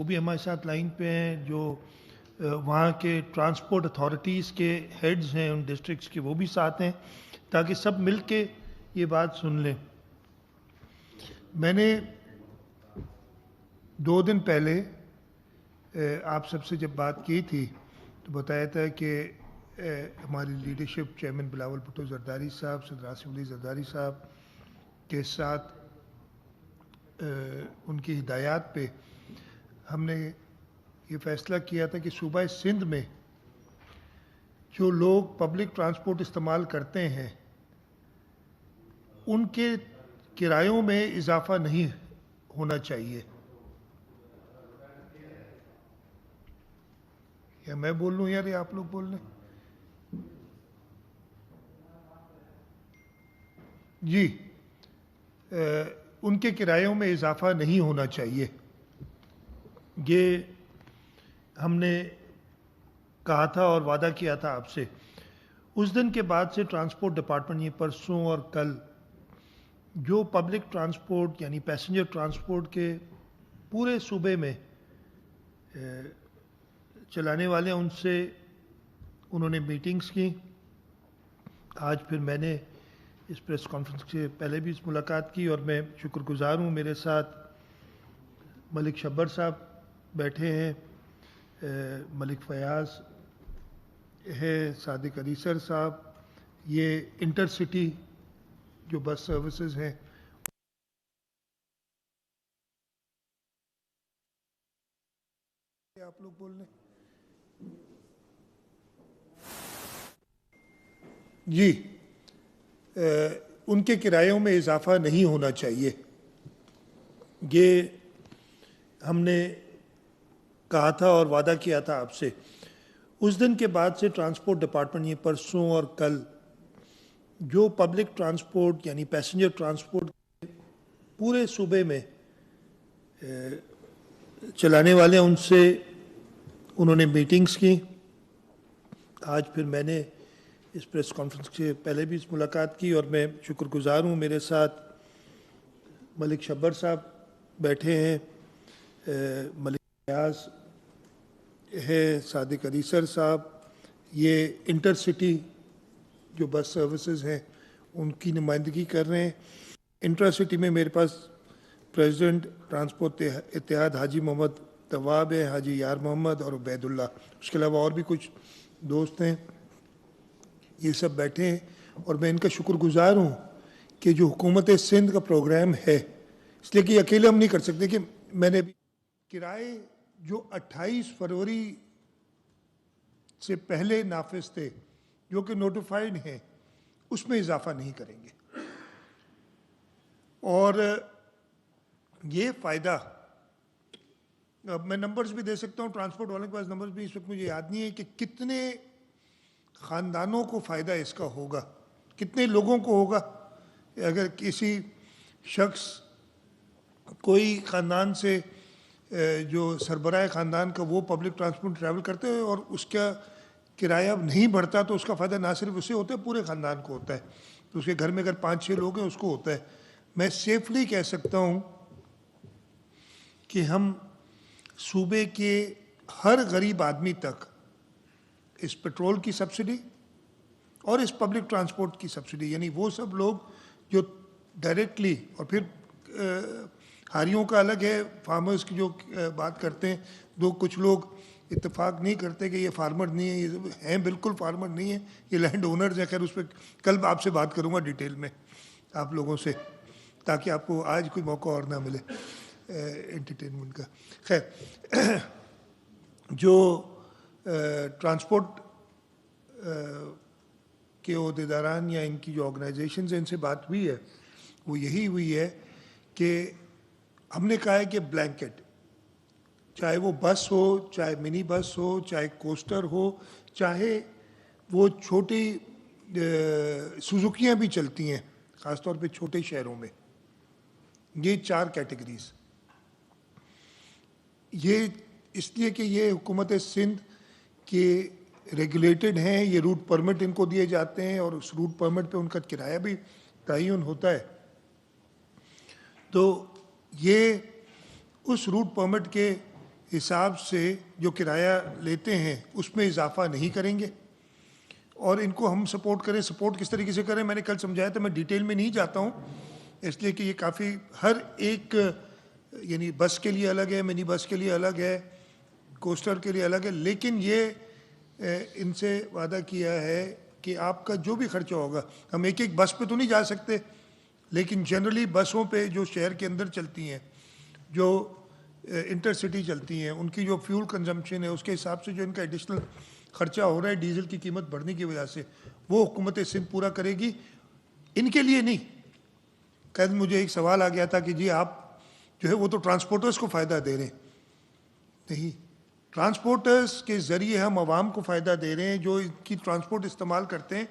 वो भी हमारे साथ लाइन पे हैं, जो वहाँ के ट्रांसपोर्ट अथॉरिटीज़ के हेड्स हैं उन डिस्ट्रिक्ट्स के, वो भी साथ हैं, ताकि सब मिल के ये बात सुन लें। मैंने 2 दिन पहले आप सबसे जब बात की थी तो बताया था कि हमारी लीडरशिप चेयरमैन बिलावल भुट्टो जरदारी साहब, सदर आसिफ अली जरदारी साहब के साथ उनकी हिदायत पे हमने ये फ़ैसला किया था कि सूबा सिंध में जो लोग पब्लिक ट्रांसपोर्ट इस्तेमाल करते हैं उनके किरायों में इजाफा नहीं होना चाहिए। या मैं बोल लूँ यार, या आप लोग बोल लें? जी, उनके किरायों में इजाफा नहीं होना चाहिए। ये हमने कहा था और वादा किया था आपसे। उस दिन के बाद से ट्रांसपोर्ट डिपार्टमेंट ये परसों और कल जो पब्लिक ट्रांसपोर्ट यानी पैसेंजर ट्रांसपोर्ट के पूरे सूबे में चलाने वाले, उनसे उन्होंने मीटिंग्स की। आज फिर मैंने इस प्रेस कॉन्फ्रेंस से पहले भी इस मुलाकात की और मैं शुक्रगुजार हूँ। मेरे साथ मलिक शब्बर साहब बैठे हैं, मलिक फयाज है, सादिक अली सर साहब, ये इंटरसिटी जो बस सर्विसेज हैं आप लोग बोल लें? जी, उनके किरायों में इजाफा नहीं होना चाहिए। ये हमने कहा था और वादा किया था आपसे। उस दिन के बाद से ट्रांसपोर्ट डिपार्टमेंट ये परसों और कल जो पब्लिक ट्रांसपोर्ट यानी पैसेंजर ट्रांसपोर्ट पूरे सूबे में चलाने वाले, उनसे उन्होंने मीटिंग्स की। आज फिर मैंने इस प्रेस कॉन्फ्रेंस से पहले भी इस मुलाकात की और मैं शुक्रगुजार हूँ। मेरे साथ मलिक शब्बर साहब बैठे हैं, मलिक फयाज है, सादिक अली सर साहब, ये इंटरसिटी जो बस सर्विसेज हैं उनकी नुमाइंदगी कर रहे हैं। इंटरसिटी में मेरे पास प्रेसिडेंट ट्रांसपोर्ट इत्तेहाद हाजी मोहम्मद तवाब है, हाजी यार मोहम्मद और उबैदुल्ला, उसके अलावा और भी कुछ दोस्त हैं, ये सब बैठे हैं। और मैं इनका शुक्रगुजार हूँ कि जो हुकूमत सिंध का प्रोग्राम है, इसलिए कि अकेले हम नहीं कर सकते, कि मैंने भी किराए जो 28 फरवरी से पहले नाफिज थे, जो कि नोटिफाइड हैं, उसमें इजाफा नहीं करेंगे। और ये फ़ायदा, अब मैं नंबर्स भी दे सकता हूँ, ट्रांसपोर्ट वालों के पास नंबर्स भी इस वक्त मुझे याद नहीं है कि कितने ख़ानदानों को फ़ायदा इसका होगा, कितने लोगों को होगा। अगर किसी शख्स, कोई ख़ानदान से जो सरबराह ख़ानदान का वो पब्लिक ट्रांसपोर्ट ट्रैवल करते हैं और उसका किराया नहीं बढ़ता, तो उसका फ़ायदा ना सिर्फ उसे होता है, पूरे ख़ानदान को होता है। तो उसके घर में अगर 5-6 लोग हैं उसको होता है। मैं सेफली कह सकता हूँ कि हम सूबे के हर गरीब आदमी तक इस पेट्रोल की सब्सिडी और इस पब्लिक ट्रांसपोर्ट की सब्सिडी, यानी वो सब लोग जो डायरेक्टली, और फिर हारियों का अलग है, फार्मर्स की जो बात करते हैं, कुछ लोग इत्तेफाक नहीं करते कि ये फार्मर नहीं है, ये हैं बिल्कुल फार्मर नहीं है, ये लैंड ओनर्स हैं। खैर उस पर कल आपसे बात करूँगा डिटेल में आप लोगों से, ताकि आपको आज कोई मौका और ना मिले एंटरटेनमेंट का। खैर, जो ट्रांसपोर्ट के अहदेदारान या इनकी जो ऑर्गेनाइजेशन है, इनसे बात हुई है, वो यही हुई है कि हमने कहा है कि ब्लैंकेट, चाहे वो बस हो, चाहे मिनी बस हो, चाहे कोस्टर हो, चाहे वो छोटी सुजुकियाँ भी चलती हैं, ख़ासतौर पे छोटे शहरों में, ये 4 कैटेगरीज, ये इसलिए कि ये हुकूमत सिंध के रेगुलेटेड हैं, ये रूट परमिट इनको दिए जाते हैं और उस रूट परमिट पे उनका किराया भी तयन होता है। तो ये उस रूट परमिट के हिसाब से जो किराया लेते हैं उसमें इजाफा नहीं करेंगे और इनको हम सपोर्ट करें। सपोर्ट किस तरीके से करें मैंने कल समझाया था, मैं डिटेल में नहीं जाता हूँ, इसलिए कि ये काफ़ी हर एक यानी बस के लिए अलग है, मिनी बस के लिए अलग है, कोस्टर के लिए अलग है, लेकिन ये इनसे वादा किया है कि आपका जो भी खर्चा होगा, हम एक एक बस पे तो नहीं जा सकते, लेकिन जनरली बसों पे जो शहर के अंदर चलती हैं, जो इंटरसिटी चलती हैं, उनकी जो फ्यूल कंजम्पशन है उसके हिसाब से जो इनका एडिशनल खर्चा हो रहा है डीजल की कीमत बढ़ने की वजह से, वो हुकूमत सिंध पूरा करेगी, इनके लिए नहीं। कल मुझे एक सवाल आ गया था कि जी आप जो है वो तो ट्रांसपोर्टर्स को फ़ायदा दे रहे हैं। नहीं, ट्रांसपोर्टर्स के ज़रिए हम आवाम को फ़ायदा दे रहे हैं जो इनकी ट्रांसपोर्ट इस्तेमाल करते हैं,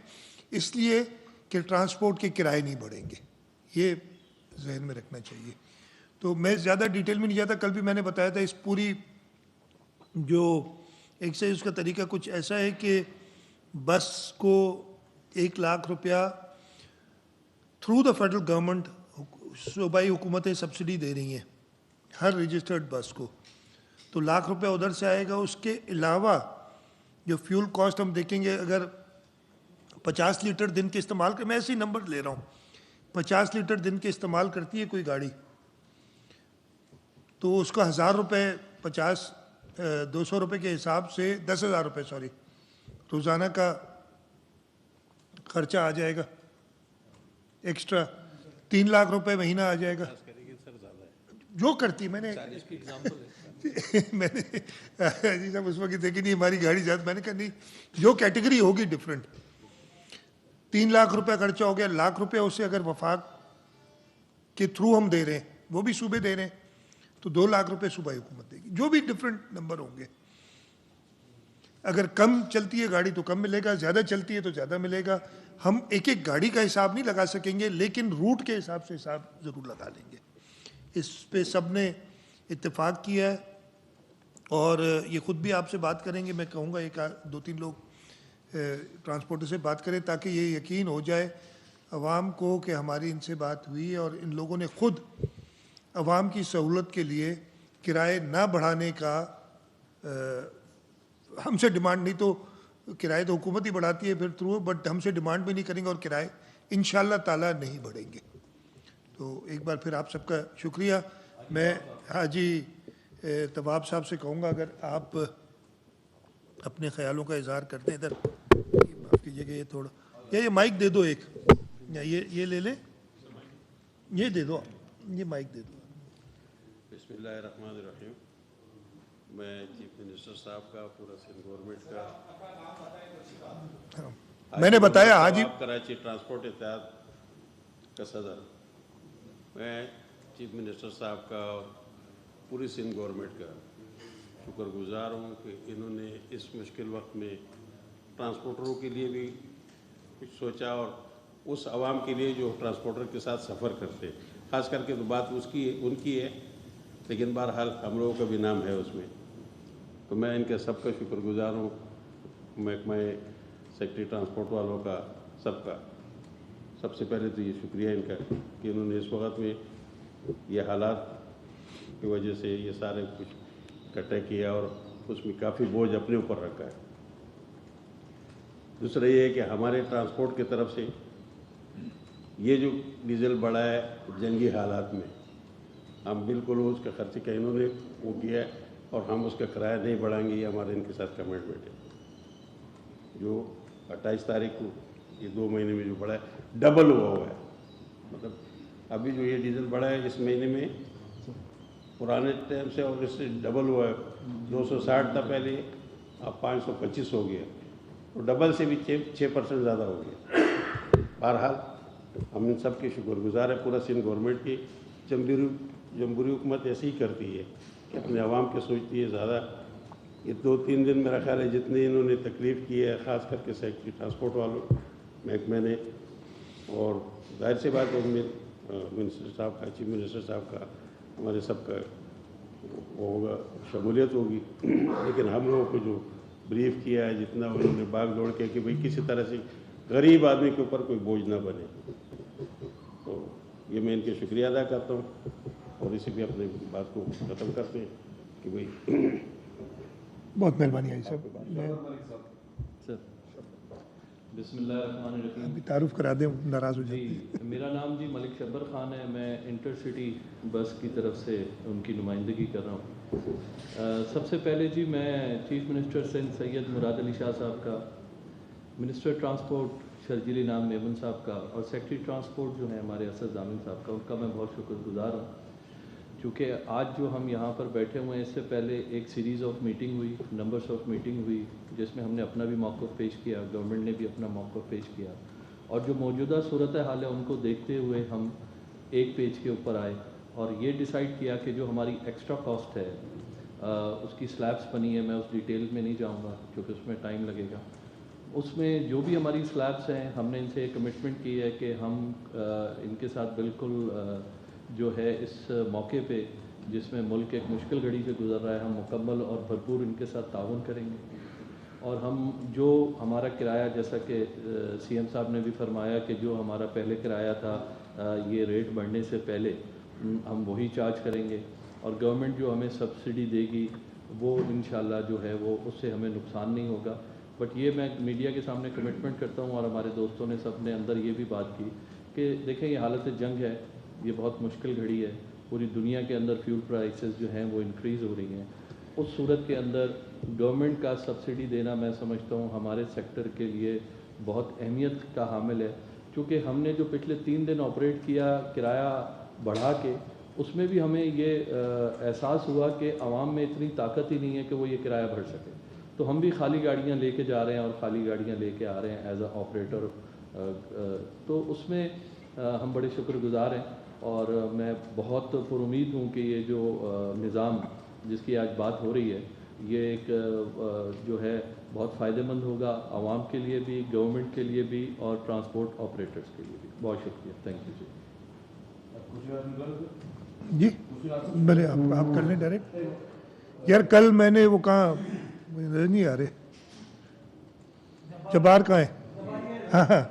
इसलिए कि ट्रांसपोर्ट के किराए नहीं बढ़ेंगे, ये जहन में रखना चाहिए। तो मैं ज़्यादा डिटेल में नहीं जाता, कल भी मैंने बताया था इस पूरी जो एक्सरसाइज का तरीका कुछ ऐसा है कि बस को 1 लाख रुपया थ्रू द फेडरल गवर्नमेंट सूबाई हुकूमतें सब्सिडी दे रही हैं हर रजिस्टर्ड बस को, तो लाख रुपया उधर से आएगा। उसके अलावा जो फ्यूल कॉस्ट हम देखेंगे, अगर 50 लीटर दिन के इस्तेमाल कर, मैं ऐसे ही नंबर ले रहा हूँ, 50 लीटर दिन के इस्तेमाल करती है कोई गाड़ी, तो उसका 1000 रुपये 200 रुपये के हिसाब से 10,000 रुपये रोज़ाना का खर्चा आ जाएगा एक्स्ट्रा, 3 लाख रुपए महीना आ जाएगा जो करती मैंने मैंने जी साहब उस वक्त देखी नहीं हमारी गाड़ी ज़्यादा, मैंने कहा नहीं जो कैटेगरी होगी डिफरेंट, 3 लाख रुपए खर्चा हो गया, लाख रुपए उससे अगर वफाक के थ्रू हम दे रहे हैं, वो भी सूबे दे रहे हैं, तो 2 लाख रुपए सूबाई हुकूमत देगी, जो भी डिफरेंट नंबर होंगे। अगर कम चलती है गाड़ी तो कम मिलेगा, ज़्यादा चलती है तो ज़्यादा मिलेगा। हम एक एक गाड़ी का हिसाब नहीं लगा सकेंगे, लेकिन रूट के हिसाब से हिसाब ज़रूर लगा लेंगे। इस पे सब ने इत्तेफाक किया है और ये ख़ुद भी आपसे बात करेंगे, मैं कहूँगा 1-2-3 लोग ट्रांसपोर्टर से बात करें ताकि ये यकीन हो जाए अवाम को कि हमारी इनसे बात हुई है और इन लोगों ने ख़ुद अवाम की सहूलत के लिए किराए ना बढ़ाने का हमसे डिमांड, नहीं तो किराए तो हुकूमत ही बढ़ाती है फिर थ्रू, बट हमसे डिमांड भी नहीं करेंगे और किराए इंशाअल्लाह ताला नहीं बढ़ेंगे। तो एक बार फिर आप सबका शुक्रिया। मैं हाजी तवाब साहब से कहूँगा अगर आप अपने ख्यालों का इजहार करते हैं, इधर माफ़ कीजिएगा ये थोड़ा, या ये माइक दे दो एक, या ये ले ले, ये दे दो, ये माइक दे दो। बिस्मिल्लाहिर्रहमानिर्रहीम। मैं चीफ मिनिस्टर साहब का, पूरा सिंध गवर्नमेंट का, मैंने बताया हाजी कराची ट्रांसपोर्ट इत्तेहाद का सदर, मैं चीफ मिनिस्टर साहब का पूरी सिंध गवर्नमेंट का शुक्रगुजार हूँ कि इन्होंने इस मुश्किल वक्त में ट्रांसपोर्टरों के लिए भी कुछ सोचा और उस आवाम के लिए जो ट्रांसपोर्टर के साथ सफ़र करते हैं, ख़ास करके तो बात उनकी है, लेकिन बहरहाल हम लोगों का भी नाम है उसमें, तो मैं इनके सबका शुक्रगुजार हूँ। महकमा सेक्रेटरी ट्रांसपोर्ट वालों का, सबका सबसे पहले तो ये शुक्रिया इनका कि इन्होंने इस वक्त में ये हालात की वजह से ये सारे कुछ इकट्ठा किया और उसमें काफ़ी बोझ अपने ऊपर रखा है। दूसरा ये है कि हमारे ट्रांसपोर्ट की तरफ से ये जो डीजल बढ़ा है जंगी हालात में, हम बिल्कुल उसका खर्चे का इन्होंने वो किया है और हम उसका किराया नहीं बढ़ाएंगे, ये हमारे इनके साथ कमिटमेंट है। जो 28 तारीख को ये 2 महीने में जो बढ़ा है डबल हुआ है, मतलब अभी जो ये डीजल बढ़ा है इस महीने में पुराने टाइम से और इससे डबल हुआ है। 260 था पहले, अब 525 हो गया, तो डबल से भी 6% ज़्यादा हो गया। बहरहाल हम इन सब के शुक्रगुजार है पूरा सिंध गवर्नमेंट की। जमहूरी हुकूमत ऐसे ही करती है कि अपने आवाम के सोचती है ज़्यादा। ये 2-3 दिन मेरा ख्याल है जितनी इन्होंने तकलीफ़ की है, ख़ास करके सेक्रेटरी ट्रांसपोर्ट वालों महकमे ने, और जाहिर सी बात है मिनिस्टर साहब का, चीफ मिनिस्टर साहब का, हमारे सबका वो होगा, शमूलियत होगी। लेकिन हम लोगों को जो ब्रीफ किया है, जितना उन्होंने भाग दौड़ के कि भाई किसी तरह से गरीब आदमी के ऊपर कोई बोझ ना बने, तो ये मैं इनके शुक्रिया अदा करता हूँ और इसी भी अपनी बात को ख़त्म करते हैं। कि भाई बहुत मेहरबानी आई साहब, सर बिस्मिल्लाहिर्रहमानिर्रहीम। अभी तारुफ करा दें, नाराज़ हो जी, जाते। मेरा नाम जी मलिक शब्बर ख़ान है। मैं इंटरसिटी बस की तरफ से उनकी नुमाइंदगी कर रहा हूँ। सबसे पहले जी मैं चीफ़ मिनिस्टर सिंध सैयद मुराद अली शाह साहब का, मिनिस्टर ट्रांसपोर्ट शर्जील इनाम मेमन साहब का और सेक्रेटरी ट्रांसपोर्ट जो है हमारे असद जामिन साहब का, उनका मैं बहुत शुक्रगुजार हूँ। चूँकि आज जो हम यहाँ पर बैठे हुए हैं, इससे पहले एक सीरीज़ ऑफ मीटिंग हुई, नंबर्स ऑफ मीटिंग हुई, जिसमें हमने अपना भी मौक़िफ़ पेश किया, गवर्नमेंट ने भी अपना मौक़िफ़ पेश किया, और जो मौजूदा सूरत हाल है उनको देखते हुए हम एक पेज के ऊपर आए और ये डिसाइड किया कि जो हमारी एक्स्ट्रा कॉस्ट है उसकी स्लैब्स बनी है। मैं उस डिटेल में नहीं जाऊँगा क्योंकि उसमें टाइम लगेगा। उसमें जो भी हमारी स्लैब्स हैं, हमने इनसे कमिटमेंट की है कि हम इनके साथ बिल्कुल जो है इस मौके पे जिसमें मुल्क एक मुश्किल घड़ी से गुजर रहा है, हम मुकम्मल और भरपूर इनके साथ ताउन करेंगे। और हम जो हमारा किराया, जैसा कि सीएम साहब ने भी फरमाया कि जो हमारा पहले किराया था ये रेट बढ़ने से पहले, हम वही चार्ज करेंगे। और गवर्नमेंट जो हमें सब्सिडी देगी वो इंशाल्लाह जो है वो उससे हमें नुकसान नहीं होगा। बट ये मैं मीडिया के सामने कमिटमेंट करता हूँ, और हमारे दोस्तों ने सब ने अंदर ये भी बात की कि देखें ये हालत जंग है, ये बहुत मुश्किल घड़ी है, पूरी दुनिया के अंदर फ्यूल प्राइसेस जो हैं वो इंक्रीज़ हो रही हैं। उस सूरत के अंदर गवर्नमेंट का सब्सिडी देना मैं समझता हूँ हमारे सेक्टर के लिए बहुत अहमियत का हामिल है। क्योंकि हमने जो पिछले 3 दिन ऑपरेट किया किराया बढ़ा के, उसमें भी हमें ये एहसास हुआ कि आवाम में इतनी ताकत ही नहीं है कि वो ये किराया भर सके। तो हम भी खाली गाड़ियाँ लेके जा रहे हैं और खाली गाड़ियाँ लेके आ रहे हैं एज अ ऑपरेटर। तो उसमें हम बड़े शुक्रगुजार हैं, और मैं बहुत पुरुमीद हूँ कि ये जो निज़ाम जिसकी आज बात हो रही है, ये एक जो है बहुत फ़ायदेमंद होगा आवाम के लिए भी, गवर्नमेंट के लिए भी, और ट्रांसपोर्ट ऑपरेटर्स के लिए भी। बहुत शुक्रिया, थैंक यू जी। जी मैंने आप कर लें डायरेक्ट। यार कल मैंने वो कहाँ, मुझे नजर नहीं आ रहे, जबार कहाँ है? हाँ हाँ,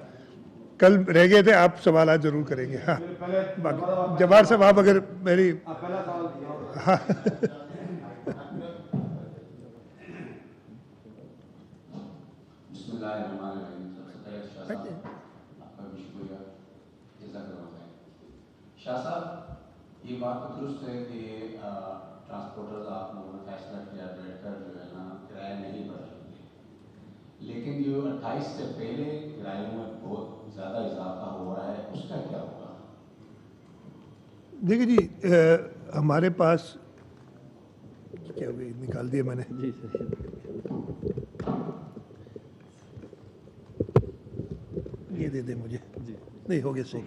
कल रह गए थे, आप सवाल आज जरूर करेंगे। हाँ बाकी जबार साहब आप अगर मेरी हाँ शाह साहब, ये बात तो दुरुस्त है कि ट्रांसपोर्टर्स आप लोगों ने फैसला किया बैठकर जो है ना किराया नहीं बढ़ाएंगे, लेकिन जो 28 से पहले किरायों में बहुत ज़्यादा इजाफा हो रहा है, उसका क्या होगा? देखिए जी, हमारे पास क्या हुई, निकाल दिया मैंने जी सर। ये दे दे मुझे, जी नहीं हो गया सही।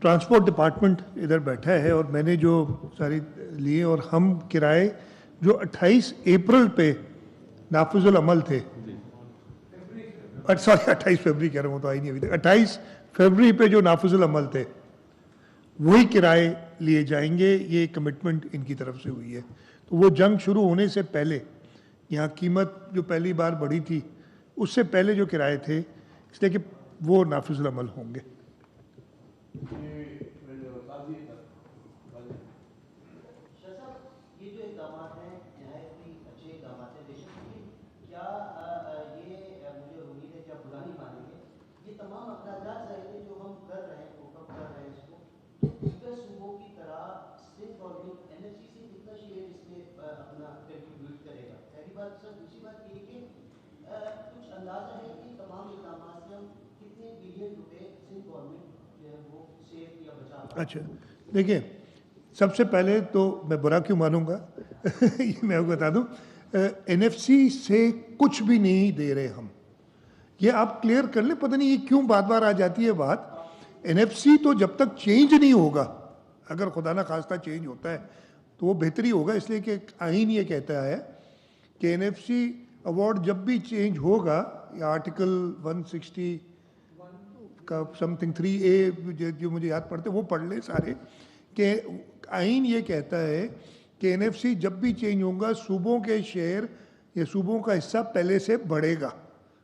ट्रांसपोर्ट डिपार्टमेंट इधर बैठा है और मैंने जो सारी लिए, और हम किराए जो 28 अप्रैल पे नाफिजुल अमल थे, सॉरी 28 फरवरी कह रहा हूँ, तो आई नहीं अभी तक, 28 फरवरी पे जो नाफिजुल अमल थे वही किराए लिए जाएंगे। ये कमिटमेंट इनकी तरफ से हुई है। तो वो जंग शुरू होने से पहले यहाँ कीमत जो पहली बार बढ़ी थी उससे पहले जो किराए थे, इसलिए कि वो नाफिजुल अमल होंगे। अच्छा देखिए, सबसे पहले तो मैं बुरा क्यों मानूंगा ये मैं आपको बता दूं, एनएफसी से कुछ भी नहीं दे रहे हम, ये आप क्लियर कर लें। पता नहीं ये क्यों बार बार आ जाती है बात। एनएफसी तो जब तक चेंज नहीं होगा, अगर खुदा ना खास्ता चेंज होता है तो वो बेहतरी होगा, इसलिए कि आईन ये कहता है कि एनएफसी अवार्ड जब भी चेंज होगा, या आर्टिकल 160 का समथिंग 3A जो मुझे याद पड़ते वो पढ़ ले सारे, कि आइन ये कहता है कि एनएफसी जब भी चेंज होगा सूबों के शेयर या सूबों का हिस्सा पहले से बढ़ेगा,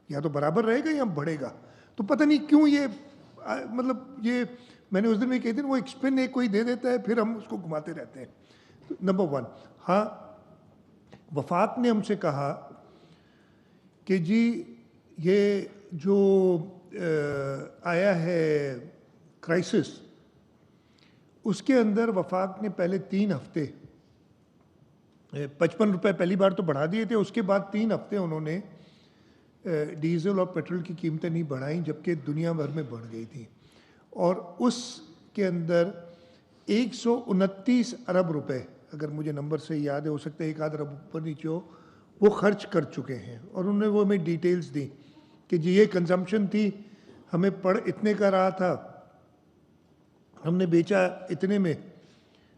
या तो बराबर रहेगा या बढ़ेगा। तो पता नहीं क्यों ये मतलब ये मैंने उस दिन में कही थी, वो एक स्पिन एक कोई दे देता है, फिर हम उसको घुमाते रहते हैं। नंबर 1, हाँ, वफाक ने हमसे कहा कि जी ये जो आया है क्राइसिस, उसके अंदर वफाक ने पहले 3 हफ्ते 55 रुपये पहली बार तो बढ़ा दिए थे, उसके बाद 3 हफ्ते उन्होंने डीजल और पेट्रोल की कीमतें नहीं बढ़ाई, जबकि दुनिया भर में बढ़ गई थी। और उसके अंदर 129 अरब रुपए, अगर मुझे नंबर से याद है, हो सकता है 1 आध अरब ऊपर नीचे हो, वो खर्च कर चुके हैं। और उन्होंने वो हमें डिटेल्स दी कि जी ये कंजम्पशन थी, हमें पड़ इतने का रहा था, हमने बेचा इतने में।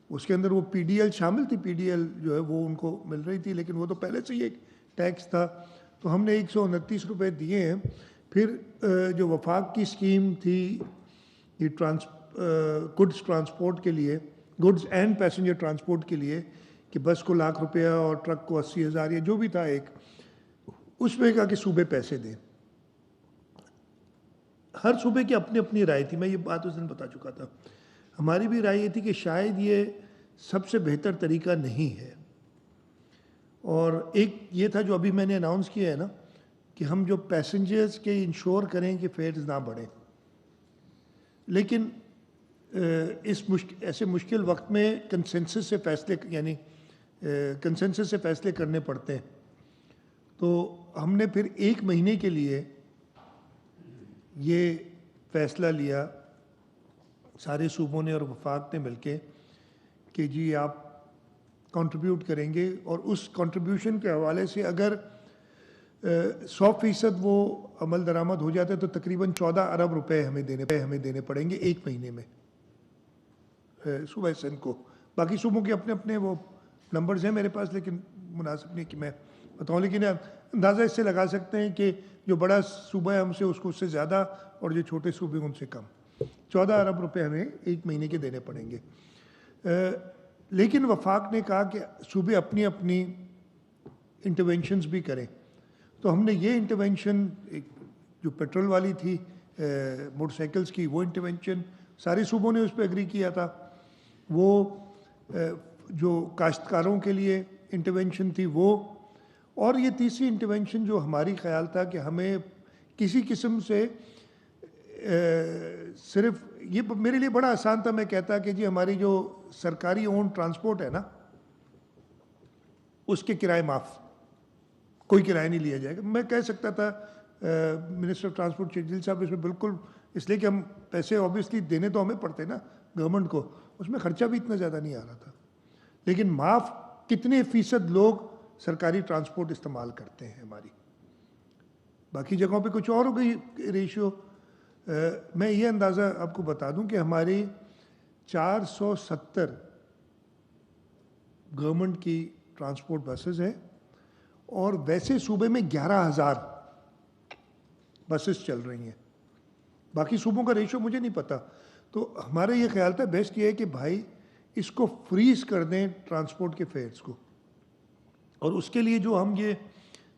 उसके अंदर वो पीडीएल शामिल थी, पीडीएल जो है वो उनको मिल रही थी, लेकिन वो तो पहले से ही एक टैक्स था। तो हमने 129 रुपये दिए हैं। फिर जो वफाक की स्कीम थी ये गुड्स ट्रांसपोर्ट के लिए, गुड्स एंड पैसेंजर ट्रांसपोर्ट के लिए, कि बस को ₹1,00,000 और ट्रक को 80,000 या जो भी था एक, उसमें कहा कि सूबे पैसे दें। हर सूबे की अपनी अपनी राय थी, मैं ये बात उस दिन बता चुका था। हमारी भी राय ये थी कि शायद ये सबसे बेहतर तरीका नहीं है। और एक ये था जो अभी मैंने अनाउंस किया है ना, कि हम जो पैसेंजर्स के इंश्योर करें कि फेयर्स ना बढ़ें। लेकिन ऐसे मुश्किल वक्त में कंसेंसस से फैसले, यानी कंसेंसस से फैसले करने पड़ते हैं। तो हमने फिर 1 महीने के लिए ये फैसला लिया सारे सूबों ने और वफाक ने मिलके कि जी आप कंट्रीब्यूट करेंगे, और उस कंट्रीब्यूशन के हवाले से अगर 100% वो अमल दरामद हो जाता है तो तकरीबन 14 अरब रुपए हमें देने पड़ेंगे 1 महीने में सूबा सिंध को। बाकी सूबों के अपने अपने वो नंबर्स हैं मेरे पास, लेकिन मुनासिब नहीं कि मैं बताऊँ। लेकिन अंदाज़ा इससे लगा सकते हैं कि जो बड़ा सूबा है हमसे उसको उससे ज़्यादा, और जो छोटे सूबे उनसे कम। 14 अरब रुपए हमें 1 महीने के देने पड़ेंगे। लेकिन वफाक ने कहा कि सूबे अपनी अपनी इंटरवेंशंस भी करें। तो हमने ये इंटरवेंशन, जो पेट्रोल वाली थी मोटरसाइकिल्स की, वो इंटरवेंशन सारे सूबों ने उस पर एग्री किया था। वो जो काश्तकारों के लिए इंटरवेंशन थी वो, और ये तीसरी इंटरवेंशन जो हमारी ख्याल था कि हमें किसी किस्म से सिर्फ ये मेरे लिए बड़ा आसान था, मैं कहता कि जी हमारी जो सरकारी ओन ट्रांसपोर्ट है ना, उसके किराए माफ़, कोई किराया नहीं लिया जाएगा। मैं कह सकता था मिनिस्टर ऑफ ट्रांसपोर्ट शेखजिल साहब इसमें बिल्कुल, इसलिए कि हम पैसे ऑब्वियसली देने तो हमें पड़ते ना गवर्नमेंट को, उसमें खर्चा भी इतना ज़्यादा नहीं आ रहा था। लेकिन माफ़ कितने फ़ीसद लोग सरकारी ट्रांसपोर्ट इस्तेमाल करते हैं हमारी, बाकी जगहों पे कुछ और हो गई रेशियो। मैं ये अंदाज़ा आपको बता दूं कि हमारी 470 गवर्नमेंट की ट्रांसपोर्ट बसेस हैं, और वैसे सूबे में 11,000 बसेस चल रही हैं। बाकी सूबों का रेशियो मुझे नहीं पता। तो हमारा ये ख्याल था बेस्ट ये है कि भाई इसको फ्रीज कर दें ट्रांसपोर्ट के फेयर्स को, और उसके लिए जो हम ये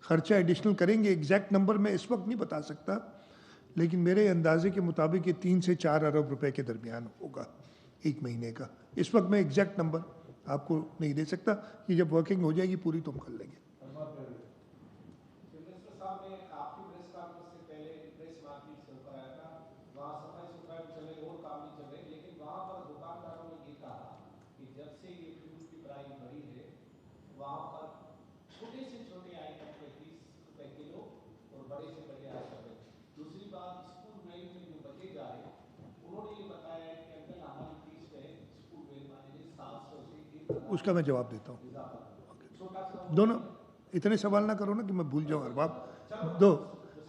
खर्चा एडिशनल करेंगे, एग्जैक्ट नंबर मैं इस वक्त नहीं बता सकता, लेकिन मेरे अंदाजे के मुताबिक ये 3 से 4 अरब रुपए के दरमियान होगा 1 महीने का। इस वक्त मैं एग्जैक्ट नंबर आपको नहीं दे सकता, ये जब वर्किंग हो जाएगी पूरी तो हम कर लेंगे। उसका मैं जवाब देता हूँ। दोनों इतने सवाल ना करो ना कि मैं भूल जाऊँ हर बात। दो,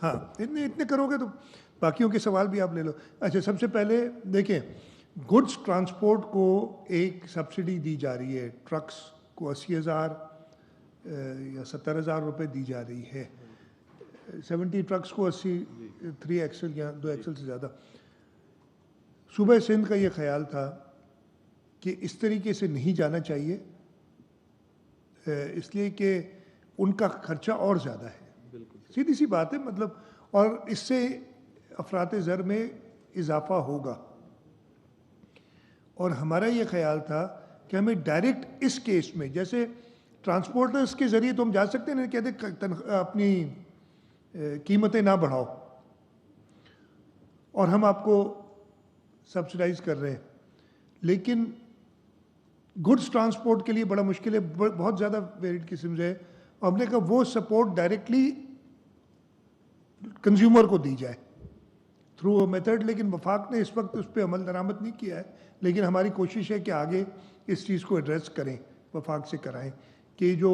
हाँ, इतने करोगे तो बाकियों के सवाल भी आप ले लो। अच्छा, सबसे पहले देखें, गुड्स ट्रांसपोर्ट को एक सब्सिडी दी जा रही है। ट्रक्स को 80,000 या 70,000 रुपये दी जा रही है। 70 ट्रक्स को 80, 3 एक्सल या 2 एक्सल से ज़्यादा। सूबा सिंध का ये ख्याल था कि इस तरीके से नहीं जाना चाहिए, इसलिए कि उनका खर्चा और ज़्यादा है, सीधी सी बात है मतलब, और इससे अफरात ज़र में इजाफा होगा। और हमारा ये ख्याल था कि हमें डायरेक्ट इस केस में, जैसे ट्रांसपोर्टर्स के ज़रिए तो हम जा सकते हैं ना, कहते अपनी कीमतें ना बढ़ाओ और हम आपको सब्सिडाइज कर रहे हैं, लेकिन गुड्स ट्रांसपोर्ट के लिए बड़ा मुश्किल है, बहुत ज़्यादा वेरिड किस्म है। हमने कहा वो सपोर्ट डायरेक्टली कंज्यूमर को दी जाए थ्रू अ मेथड, लेकिन वफाक ने इस वक्त उस पर अमल दरामद नहीं किया है, लेकिन हमारी कोशिश है कि आगे इस चीज़ को एड्रेस करें, वफाक से कराएं कि जो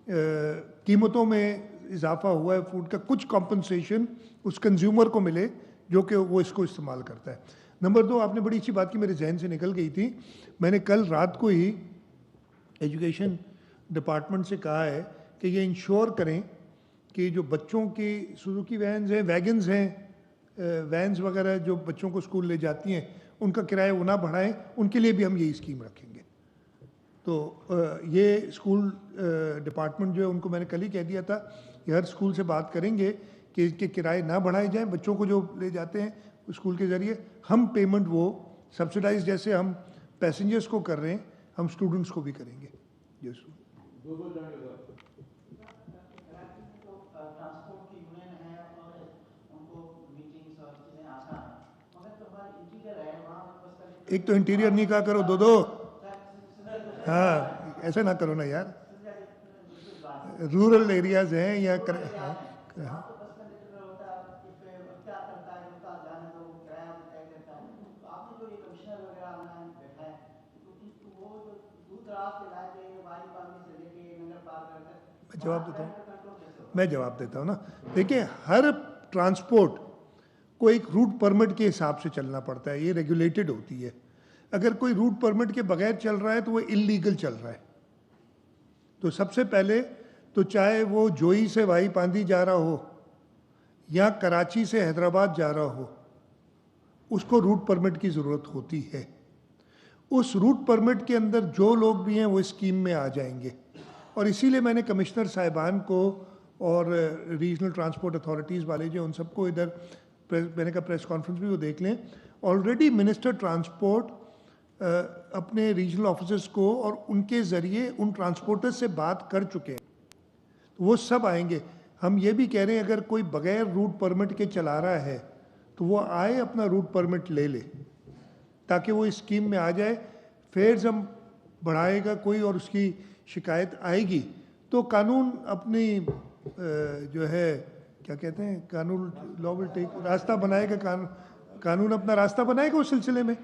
कीमतों में इजाफा हुआ है फूड का, कुछ कॉम्पनसेशन उस कंज्यूमर को मिले जो कि वो इसको इस्तेमाल करता है। नंबर 2, आपने बड़ी अच्छी बात की, मेरे जहन से निकल गई थी। मैंने कल रात को ही एजुकेशन डिपार्टमेंट से कहा है कि ये इंश्योर करें कि जो बच्चों की सुजुकी वैन्स हैं, वैगन्स हैं, वैन्स वगैरह जो बच्चों को स्कूल ले जाती हैं, उनका किराया वो ना बढ़ाएं, उनके लिए भी हम यही स्कीम रखेंगे। तो ये स्कूल डिपार्टमेंट जो है उनको मैंने कल ही कह दिया था कि हर स्कूल से बात करेंगे कि इनके किराए ना बढ़ाए जाएं, बच्चों को जो ले जाते हैं स्कूल के ज़रिए हम पेमेंट वो सब्सिडाइज जैसे हम पैसेंजर्स को कर रहे हैं, हम स्टूडेंट्स को भी करेंगे। यस, एक तो इंटीरियर नहीं कहा करो, दो हाँ, ऐसे ना करो ना यार, रूरल एरियाज हैं या मैं जवाब देता हूँ ना। देखिए, हर ट्रांसपोर्ट को एक रूट परमिट के हिसाब से चलना पड़ता है, ये रेगुलेटेड होती है। अगर कोई रूट परमिट के बगैर चल रहा है तो वो इलीगल चल रहा है। तो सबसे पहले तो चाहे वो जोई से वाई पांदी जा रहा हो या कराची से हैदराबाद जा रहा हो, उसको रूट परमिट की ज़रूरत होती है। उस रूट परमिट के अंदर जो लोग भी हैं वो स्कीम में आ जाएंगे। और इसीलिए मैंने कमिश्नर साहिबान को और रीजनल ट्रांसपोर्ट अथॉरिटीज़ वाले जो उन सबको इधर मैंने कहा प्रेस कॉन्फ्रेंस भी वो देख लें। ऑलरेडी मिनिस्टर ट्रांसपोर्ट अपने रीजनल ऑफिसर्स को और उनके ज़रिए उन ट्रांसपोर्टर्स से बात कर चुके हैं, तो वो सब आएंगे। हम ये भी कह रहे हैं अगर कोई बगैर रूट परमिट के चला रहा है तो वो आए, अपना रूट परमिट ले ले, ताकि वो इस स्कीम में आ जाए। फेयर्स हम बढ़ाएगा कोई और उसकी शिकायत आएगी तो कानून अपनी जो है क्या कहते हैं, कानून लॉ विल टेक, रास्ता बनाएगा, कानून अपना रास्ता बनाएगा उस सिलसिले में।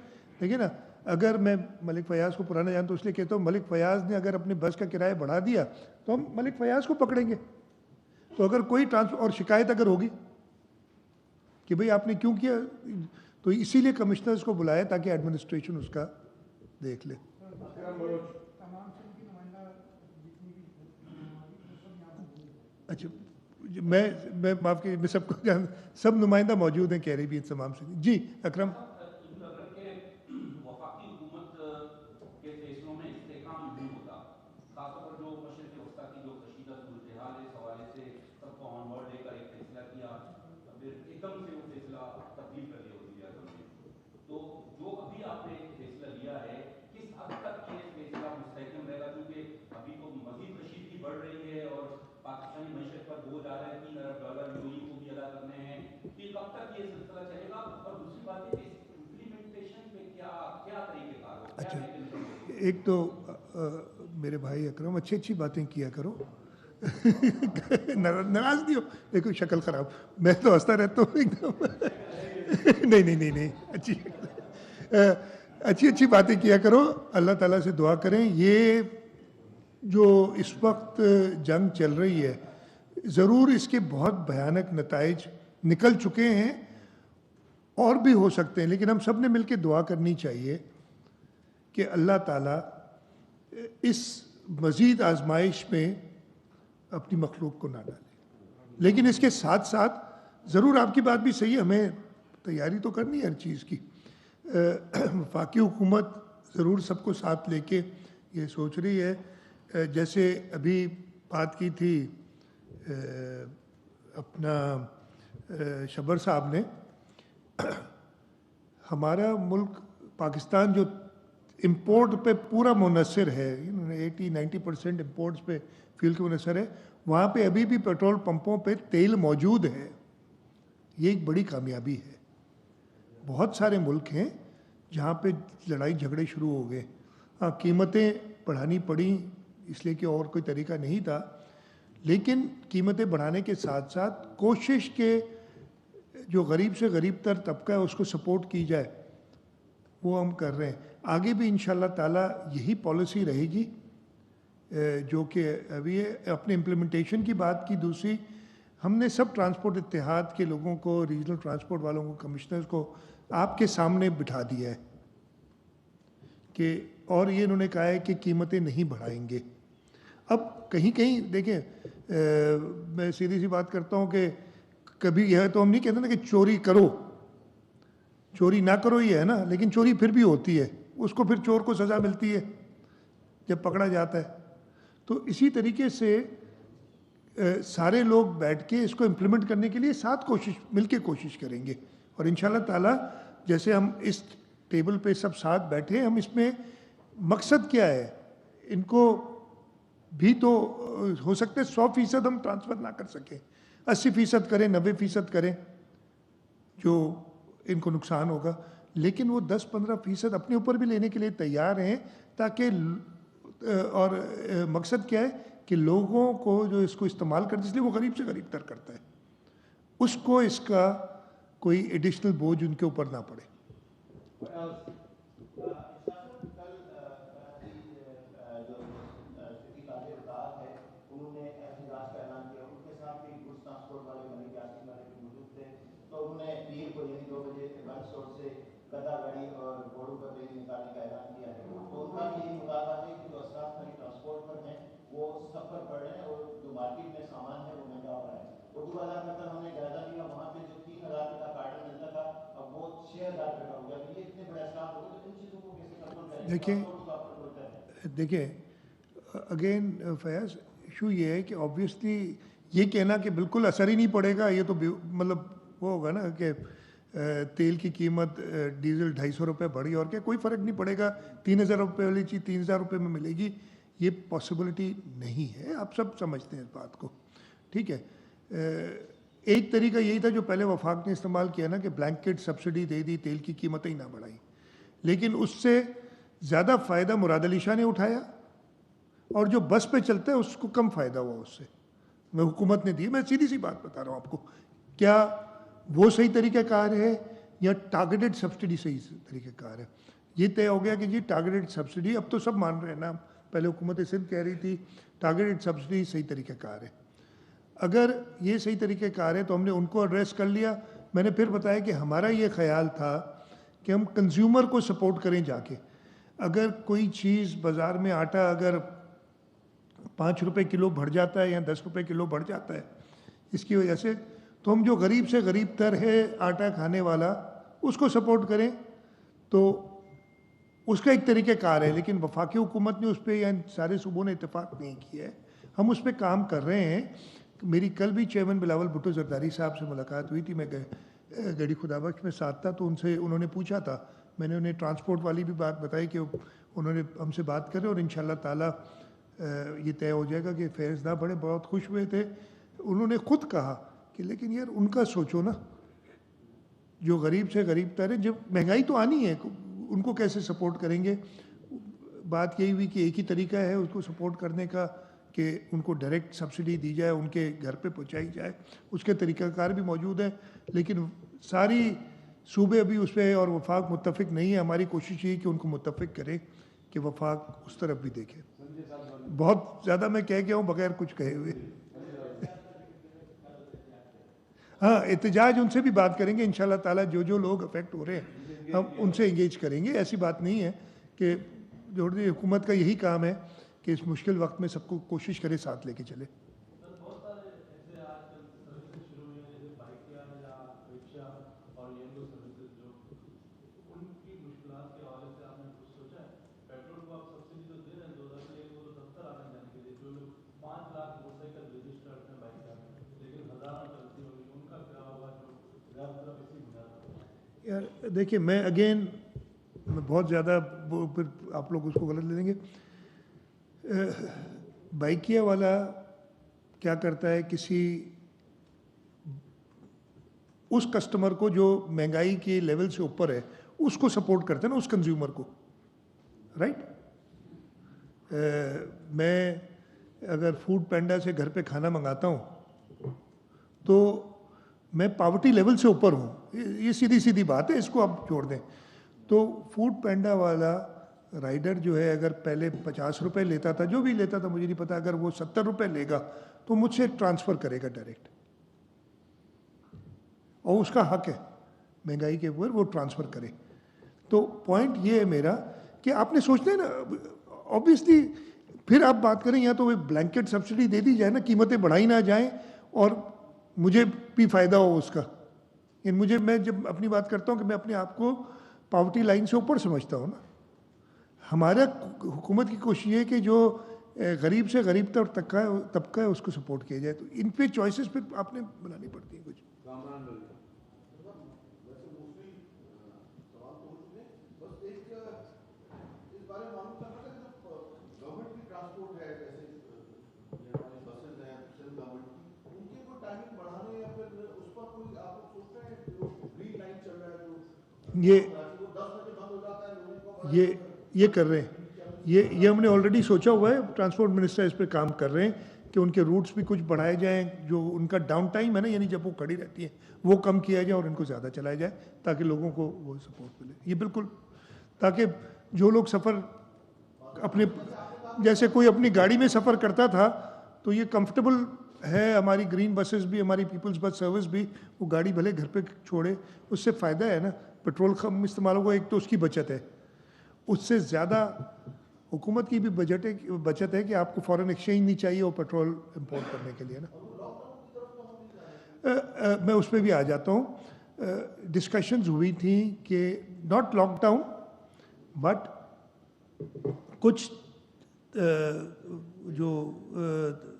देखिए ना, अगर मैं मलिक फयाज़ को पुराना जानता हूँ इसलिए कहता हूँ, मलिक फयाज़ ने अगर अपनी बस का किराया बढ़ा दिया तो हम मलिक फयाज़ को पकड़ेंगे। तो अगर कोई और शिकायत अगर होगी कि भाई आपने क्यों किया, तो इसीलिए कमिश्नर्स को बुलाया ताकि एडमिनिस्ट्रेशन उसका देख ले। अच्छा, मैं माफ़ कीजिए, मैं सबको सब नुमाइंदा मौजूद हैं कैरेबियन तमाम से। जी अकरम, एक तो मेरे भाई अकरम अच्छी अच्छी बातें किया करो नाराज नहीं हो, देखो शक्ल खराब, मैं तो हंसता रहता हूँ एकदम नहीं अच्छी बातें किया करो। अल्लाह ताला से दुआ करें, ये जो इस वक्त जंग चल रही है ज़रूर इसके बहुत भयानक नताइज निकल चुके हैं और भी हो सकते हैं, लेकिन हम सब ने मिलकर दुआ करनी चाहिए कि अल्लाह ताला इस मज़ीद आजमाइश में अपनी मखलूक को ना डाले। लेकिन इसके साथ साथ ज़रूर आपकी बात भी सही है, हमें तैयारी तो करनी है हर चीज़ की। वफाकी हुकूमत ज़रूर सबको साथ लेके ये सोच रही है। जैसे अभी बात की थी अपना शबर साहब ने, हमारा मुल्क पाकिस्तान जो इंपोर्ट पे पूरा मुनसर है, 80-90% इंपोर्ट्स पे फ्यूल के मुनसर है, वहाँ पे अभी भी पेट्रोल पंपों पे तेल मौजूद है। ये एक बड़ी कामयाबी है। बहुत सारे मुल्क हैं जहाँ पे लड़ाई झगड़े शुरू हो गए। हाँ, कीमतें बढ़ानी पड़ी इसलिए कि और कोई तरीका नहीं था, लेकिन कीमतें बढ़ाने के साथ साथ कोशिश के जो गरीब से गरीब तर तबका है उसको सपोर्ट की जाए, वो हम कर रहे हैं। आगे भी इंशाल्लाह ताला यही पॉलिसी रहेगी, जो कि अभी अपने इम्प्लीमेंटेशन की बात की। दूसरी, हमने सब ट्रांसपोर्ट इत्तेहाद के लोगों को, रीजनल ट्रांसपोर्ट वालों को, कमिश्नर्स को आपके सामने बिठा दिया है कि, और ये इन्होंने कहा है कि कीमतें नहीं बढ़ाएंगे। अब कहीं कहीं देखें, मैं सीधी सी बात करता हूँ कि कभी यह तो हम नहीं कहते ना कि चोरी करो, चोरी ना करो ही है ना, लेकिन चोरी फिर भी होती है, उसको फिर चोर को सज़ा मिलती है जब पकड़ा जाता है। तो इसी तरीके से सारे लोग बैठ के इसको इम्प्लीमेंट करने के लिए साथ मिलके कोशिश करेंगे, और इंशाल्लाह ताला जैसे हम इस टेबल पे सब साथ बैठे, हम इसमें मकसद क्या है, इनको भी तो हो सकता है 100% हम ट्रांसफ़र ना कर सकें, 80% करें, 90% करें जो इनको नुकसान होगा, लेकिन वो 10-15% अपने ऊपर भी लेने के लिए तैयार हैं, ताकि और मकसद क्या है कि लोगों को जो इसको इस्तेमाल करते, इसलिए वो गरीब से गरीब तर करता है, उसको इसका कोई एडिशनल बोझ उनके ऊपर ना पड़े। गदागाड़ी और घोड़ों पर रैली निकालने का ऐलान किया है, तो उनका भी यही मुतालबा है कि जो असराफ खाली ट्रांसपोर्ट पर हैं वो सब पर पड़ रहे हैं, और जो मार्केट में सामान है वो महंगा हो रहा है। उर्दू बाजार में कल हमने जायजा लिया, वहाँ पे जो 3,000 रुपये का कार्टन मिलता था अब वो 6,000 रुपये का हो गया। तो ये इतने बड़े असराफ हो गए, तो इन चीज़ों को कैसे कंट्रोल करें? देखिए अगेन फयाज, इशू ये है कि ऑब्वियसली ये कहना कि बिल्कुल असर ही नहीं पड़ेगा, ये तो मतलब वो होगा ना कि तेल की कीमत डीजल 250 रुपये बढ़ी और क्या कोई फ़र्क नहीं पड़ेगा, 3,000 रुपये वाली चीज़ 3,000 रुपये में मिलेगी, ये पॉसिबिलिटी नहीं है। आप सब समझते हैं इस बात को, ठीक है। एक तरीका यही था जो पहले वफाक ने इस्तेमाल किया ना, कि ब्लैंकेट सब्सिडी दे दी, तेल की कीमतें ही ना बढ़ाई, लेकिन उससे ज़्यादा फ़ायदा मुराद अली शाह ने उठाया, और जो बस पे चलता है उसको कम फ़ायदा हुआ उससे, मैं हुकूमत ने दी। मैं सीधी सी बात बता रहा हूँ आपको, क्या वो सही तरीक़ाकार है या टारगेटेड सब्सिडी सही तरीक़ाकार है? ये तय हो गया कि जी टारगेटेड सब्सिडी, अब तो सब मान रहे हैं ना, पहले हुकूमत सिंध कह रही थी टारगेटेड सब्सिडी सही तरीक़ाकार है। अगर ये सही तरीक़ाकार है तो हमने उनको एड्रेस कर लिया। मैंने फिर बताया कि हमारा ये ख्याल था कि हम कंज्यूमर को सपोर्ट करें जाके। अगर कोई चीज़ बाज़ार में, आटा अगर 5 रुपये किलो बढ़ जाता है या 10 रुपये किलो बढ़ जाता है, इसकी वजह से, तो हम जो गरीब से गरीब तर है आटा खाने वाला, उसको सपोर्ट करें, तो उसका एक तरीक़ाकार है। लेकिन वफाकी हुकूमत ने उस पर, या सारे सूबों ने इत्तेफाक नहीं किया है, हम उस पर काम कर रहे हैं। मेरी कल भी चेयरमैन बिलावल भुट्टो जरदारी साहब से मुलाकात हुई थी, मैं गढ़ी खुदाबख्श में साथ था, तो उन्होंने पूछा था, मैंने उन्हें ट्रांसपोर्ट वाली भी बात बताई कि उन्होंने हमसे बात करें और इंशाल्लाह ताला ये तय हो जाएगा कि फेयर्स ना बढ़े। बहुत खुश हुए थे, उन्होंने ख़ुद कहा कि लेकिन यार उनका सोचो ना, जो गरीब से गरीब तर है, जब महंगाई तो आनी है, उनको कैसे सपोर्ट करेंगे। बात यही हुई कि एक ही तरीका है उसको सपोर्ट करने का कि उनको डायरेक्ट सब्सिडी दी जाए, उनके घर पे पहुंचाई जाए, उसके तरीक़ाकार भी मौजूद है, लेकिन सारी सूबे अभी उस पर और वफाक मुत्तफ़िक नहीं है। हमारी कोशिश ये कि उनको मुत्तफ़िक करें कि वफाक उस तरफ भी देखे। बहुत ज़्यादा मैं कह गया हूँ बगैर कुछ कहे हुए। हाँ, एहतजाज उनसे भी बात करेंगे इंशाल्लाह ताला, जो लोग अफेक्ट हो रहे हैं हम उनसे इंगेज करेंगे। ऐसी बात नहीं है कि जोड़ी हुकूमत का यही काम है कि इस मुश्किल वक्त में सबको कोशिश करे साथ लेके चले। यार देखिए, मैं अगेन मैं बहुत ज़्यादा फिर आप लोग उसको गलत ले लेंगे। बाइकिया वाला क्या करता है, किसी उस कस्टमर को जो महंगाई के लेवल से ऊपर है उसको सपोर्ट करता है ना, उस कंज्यूमर को, राइट। मैं अगर फूड पैंडा से घर पे खाना मंगाता हूँ तो मैं पावर्टी लेवल से ऊपर हूँ, ये सीधी सीधी बात है, इसको आप छोड़ दें। तो फूड पैंडा वाला राइडर जो है, अगर पहले 50 रुपये लेता था, जो भी लेता था मुझे नहीं पता, अगर वो 70 रुपये लेगा तो मुझसे ट्रांसफ़र करेगा डायरेक्ट, और उसका हक है महंगाई के ऊपर वो ट्रांसफ़र करे। तो पॉइंट ये है मेरा कि आपने सोचना है ना, ऑब्वियसली फिर आप बात करें या तो वे ब्लैंकेट सब्सिडी दे दी जाए ना, कीमतें बढ़ाई ना जाएं और मुझे भी फ़ायदा हो उसका। मैं जब अपनी बात करता हूँ कि मैं अपने आप को पावर्टी लाइन से ऊपर समझता हूँ ना। हमारा हुकूमत की कोशिश है कि जो गरीब से गरीब तबका है उसको सपोर्ट किया जाए। तो इन पे चॉइसेस फिर आपने बनानी पड़ती हैं कुछ। ये कर रहे हैं, ये हमने ऑलरेडी सोचा हुआ है, ट्रांसपोर्ट मिनिस्टर इस पे काम कर रहे हैं कि उनके रूट्स भी कुछ बढ़ाए जाएं, जो उनका डाउन टाइम है ना, यानी जब वो खड़ी रहती है वो कम किया जाए और इनको ज़्यादा चलाया जाए ताकि लोगों को वो सपोर्ट मिले। ये बिल्कुल, ताकि जो लोग सफ़र अपने, जैसे कोई अपनी गाड़ी में सफ़र करता था तो ये कंफर्टेबल है, हमारी ग्रीन बसेस भी, हमारी पीपल्स बस सर्विस भी, वो गाड़ी भले घर पे छोड़े, उससे फ़ायदा है ना, पेट्रोल कम इस्तेमाल होगा, एक तो उसकी बचत है, उससे ज़्यादा हुकूमत की भी बचत है कि आपको फॉरेन एक्सचेंज नहीं चाहिए वो पेट्रोल इंपोर्ट करने के लिए ना। मैं उस पर भी आ जाता हूँ। डिस्कशंस हुई थी कि नॉट लॉकडाउन बट कुछ जो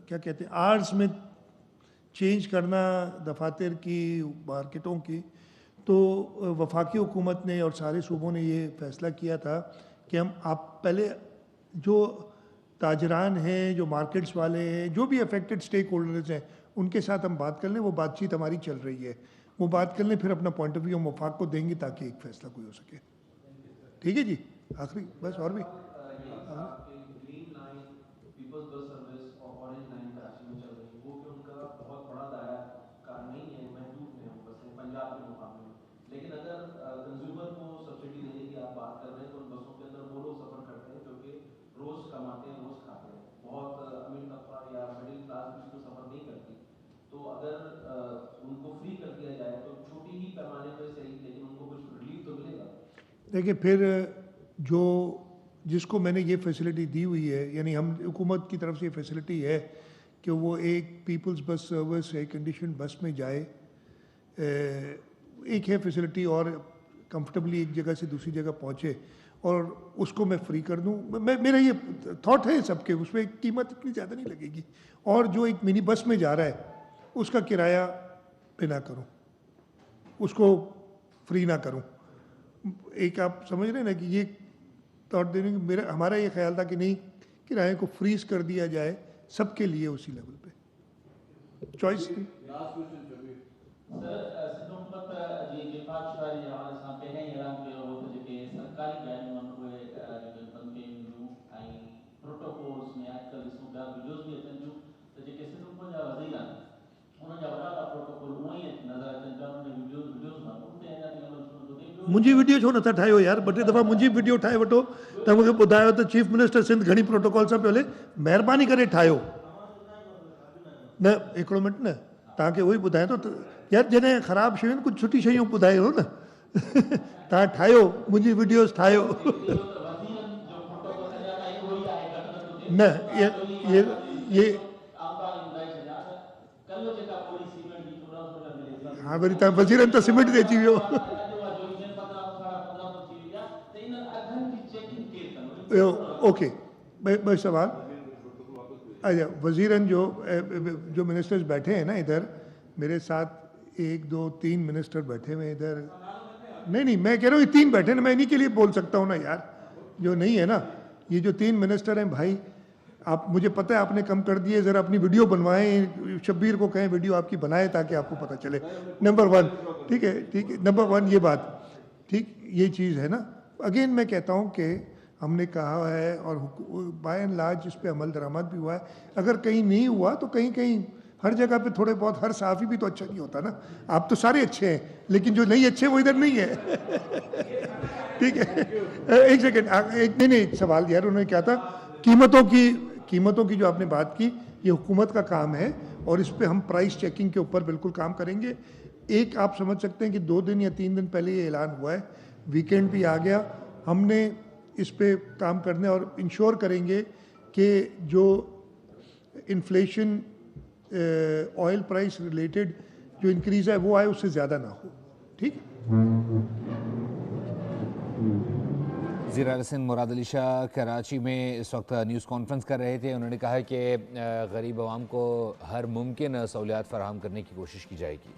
क्या कहते हैं आर्स में चेंज करना दफातर की, मार्केटों की। तो वफाकी हुकूमत ने और सारे सूबों ने ये फ़ैसला किया था कि आप पहले जो ताजरान हैं, जो मार्केट्स वाले हैं, जो भी अफेक्टेड स्टेक होल्डर्स हैं, उनके साथ हम बात कर लें। वो बातचीत हमारी चल रही है, वो बात कर लें, फिर अपना पॉइंट ऑफ व्यू हम वफाक को देंगे ताकि एक फ़ैसला कोई हो सके। ठीक है जी, आखिरी बस और भी देखिए, फिर जो जिसको मैंने ये फैसिलिटी दी हुई है, यानी हम हुकूमत की तरफ से ये फैसिलिटी है कि वो एक peoples bus service air condition बस में जाए, एक है फैसिलिटी, और कंफर्टेबली एक जगह से दूसरी जगह पहुँचे, और उसको मैं फ्री कर दूँ। मेरा ये थॉट है सबके, उसमें कीमत इतनी ज़्यादा नहीं लगेगी, और जो एक मिनी बस में जा रहा है उसका किराया पे ना करूँ, उसको फ्री ना करूँ। एक आप समझ रहे हैं ना कि ये थॉट देने की हमारा ये ख्याल था कि नहीं, किराए को फ्रीज कर दिया जाए सबके लिए उसी लेवल पे, चॉइस। मुंहिंजी वीडियो छो नथा ठाहियो यार, ॿ टे दफ़ा मुंहिंजी वीडियो ठाहे वठो त मूंखे ॿुधायो त चीफ मिनिस्टर सिंध घणी प्रोटोकॉल सां पियो हले, महिरबानी करे ठाहियो। न हिकिड़ो मिंट न, तव्हांखे उहो ई ॿुधायां थो यार, जॾहिं ख़राबु शयूं आहिनि कुझु सुठी शयूं ॿुधायो न। तव्हां ठाहियो, मुंहिंजी वीडियोस ठाहियो। न ये हाँ, वरी तव्हां वज़ीरनि त सीमेंट ते अची वियो। ओके, ॿ सवाल। अच्छा, वज़ीरनि जो मिनिस्टर्स बैठे हैं ना इधर, मेरे साथ 1 2 3 मिनिस्टर बैठे हुए हैं इधर। नहीं, मैं कह रहा हूँ ये 3 बैठे ना, मैं इन्हीं के लिए बोल सकता हूँ ना यार, जो नहीं है ना, ये जो 3 मिनिस्टर हैं भाई, आप, मुझे पता है आपने कम कर दिए, ज़रा अपनी वीडियो बनवाएं, शब्बीर को कहें वीडियो आपकी बनाए ताकि आपको पता चले, नंबर 1, ठीक है, नंबर 1 ये बात, ठीक, ये चीज़ है ना। अगेन मैं कहता हूँ कि हमने कहा है और बाय एंड लार्ज इस पर अमल दरामद भी हुआ है, अगर कहीं नहीं हुआ तो कहीं कहीं हर जगह पे थोड़े बहुत, हर साफ़ी भी तो अच्छा नहीं होता ना, आप तो सारे अच्छे हैं, लेकिन जो नहीं अच्छे वो इधर नहीं है ठीक है, एक सेकेंड, नहीं सवाल यार उन्होंने क्या था, कीमतों की जो आपने बात की, ये हुकूमत का काम है और इस पे हम प्राइस चेकिंग के ऊपर बिल्कुल काम करेंगे। एक आप समझ सकते हैं कि 2 दिन या 3 दिन पहले ये ऐलान हुआ है, वीकेंड भी आ गया, हमने इस पे काम करने और इंश्योर करेंगे कि जो इन्फ्लेशन ऑयल प्राइस रिलेटेड जो इंक्रीज़ है वो आए, उससे ज़्यादा ना हो, ठीक। ज़ीर सिंह मुराद अली शाह कराची में इस वक्त न्यूज़ कॉन्फ्रेंस कर रहे थे। उन्होंने कहा कि गरीब आवाम को हर मुमकिन सहूलियात फराहम करने की कोशिश की जाएगी।